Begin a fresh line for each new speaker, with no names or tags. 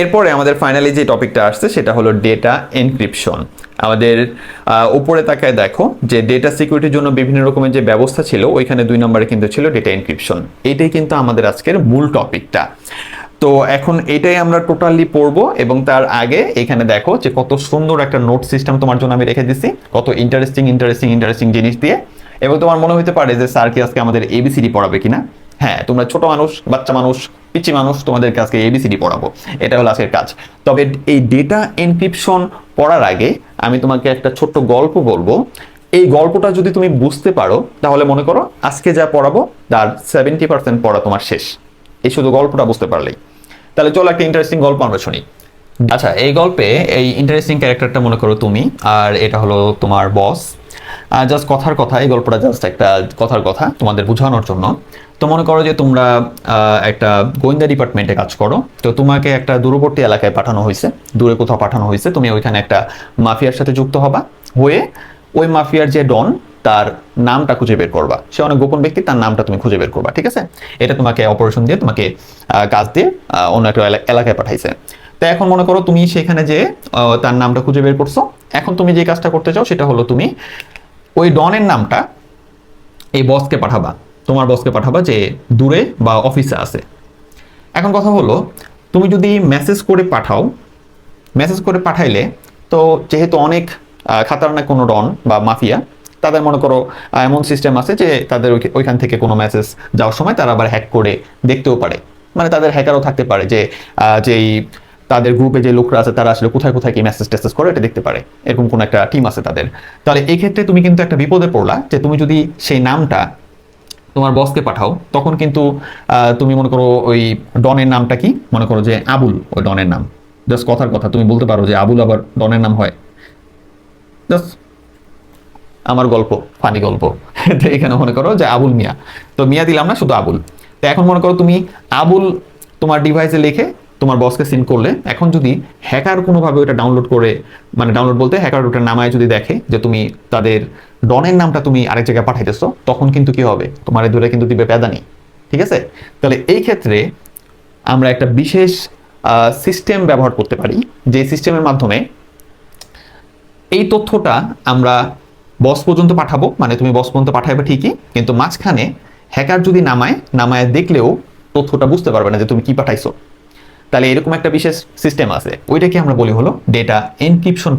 এরপরে আমাদের ফাইনালি যে টপিকটা আসছে সেটা হলো ডেটা এনক্রিপশন। আমাদের উপরে তাকায় দেখো যে ডেটা সিকিউরিটির জন্য বিভিন্ন রকমের যে ব্যবস্থা ছিল ওইখানে 2 নম্বরে কিন্তু ছিল ডেটা এনক্রিপশন। এইটাই কিন্তু আমাদের আজকের মূল টপিকটা। তো এখন এটাই আমরা টোটালি পড়বো, এবং তার আগে এখানে দেখো যে কত সুন্দর একটা নোট সিস্টেম তোমার জন্য আমি রেখে দিছি, কত ইন্টারেস্টিং জিনিস দিয়ে। এবং তোমার মনে হতে পারে যে স্যার কি আজকে আমাদের এবিসিডি পড়াবে কিনা। হ্যাঁ, তোমরা ছোট মানুষ, বাচ্চা মানুষ, পিচ্চি মানুষ, তোমাদেরকে আজকে এবিসিডি পড়াবো, এটা হলো আজকের কাজ। তবে এই ডেটা এনক্রিপশন পড়ার আগে আমি তোমাকে একটা ছোট্ট গল্প বলবো। এই গল্পটা যদি তুমি বুঝতে পারো তাহলে মনে করো আজকে যা পড়াবো তার 70% পড়া তোমার শেষ, এই শুধু গল্পটা বুঝতে পারলেই। তাহলে চলো একটা ইন্টারেস্টিং গল্প আমরা শুনি। আচ্ছা, এই গল্পে এই ইন্টারেস্টিং ক্যারেক্টারটা মনে করো তুমি, আর এটা হলো তোমার বস। জাস্ট কথার কথা, এই গল্পটা জাস্ট একটা কথার কথা তোমাদের বোঝানোর জন্য। তো মনে করো যে তোমরা একটা গোয়েন্দা ডিপার্টমেন্টে কাজ করো। তো তোমাকে একটা দূরবর্তী এলাকায় পাঠানো হয়েছে, দূরে কোথাও পাঠানো হয়েছে। তুমি ওইখানে একটা মাফিয়ার সাথে যুক্ত হবা, হয়ে ওই মাফিয়ার যে ডন তার নামটা খুঁজে বের করবা। সে অনেক গোপন ব্যক্তি, তার নামটা তুমি খুঁজে বের করবা, ঠিক আছে? এটা তোমাকে অপারেশন দিয়ে, তোমাকে কাজ দিয়ে অন্য একটা এলাকায় পাঠাইছে। তো এখন মনে করো তুমি সেখানে যে তার নামটা খুঁজে বের করছো। এখন তুমি যে কাজটা করতে চাও সেটা হলো তুমি ওই ডনের নামটা এই বসকে পাঠাবা, তোমার বসকে পাঠাবা যে দূরে বা অফিসে আছে। এখন কথা হলো, তুমি যদি মেসেজ করে পাঠাও, মেসেজ করে পাঠাইলে তো যেহেতু অনেক খাতারনাক কোনো ডন বা মাফিয়া, তাদের মনে করো এমন সিস্টেম আছে যে তাদের ওইখান থেকে কোনো মেসেজ যাওয়ার সময় তারা আবার হ্যাক করে দেখতেও পারে। মানে তাদের হ্যাকারও থাকতে পারে যে যেই তাদের গ্রুপে যে লোকরা আছে তারা আসলে কোথায় কোথায় কি মেসেজ টেসেজ করে এটা দেখতে পারে, এরকম কোন একটা টিম আছে তাদের। তাহলে এই ক্ষেত্রে তুমি কিন্তু একটা বিপদে পড়লা যে তুমি যদি সেই নামটা তোমার বসকে পাঠাও, তখন কিন্তু তুমি মনে করো ওই ডনের নামটা কি, মনে করো যে আবুল, ওই ডনের নাম। জাস্ট কথার কথা তুমি বলতে পারো যে আবুল আবার ডনের নাম হয়। জাস্ট আমার গল্প, ফানি গল্প। তো এখানে মনে করো যে আবুল মিয়া, তো মিয়া দিলাম না, শুধু আবুল। তো এখন মনে করো তুমি আবুল তোমার ডিভাইসে লিখে তোমার বসকে সিন করলে, এখন যদি হ্যাকার কোনোভাবে ওটা ডাউনলোড করে, মানে ডাউনলোড বলতে হ্যাকার ওটা নামায় যদি দেখে যে তুমি তাদের ডনের নামটা তুমি আরেক জায়গায় পাঠাইতেছো, তখন কিন্তু কি হবে, তোমার দূরে কিন্তু দিবে প্যাদানি, ঠিক আছে? তাহলে এই ক্ষেত্রে আমরা একটা বিশেষ সিস্টেম ব্যবহার করতে পারি, যে সিস্টেমের মাধ্যমে এই তথ্যটা আমরা বস পর্যন্ত পাঠাবো। মানে তুমি বস পর্যন্ত পাঠাবে ঠিকই, কিন্তু মাঝখানে হ্যাকার যদি নামায় দেখলেও তথ্যটা বুঝতে পারবে না যে তুমি কি পাঠাইছো। তাহলে এরকম একটা বিশেষ সিস্টেম আছে, ওইটাকে আমরা বলি হলো ডেটা এনক্রিপশন।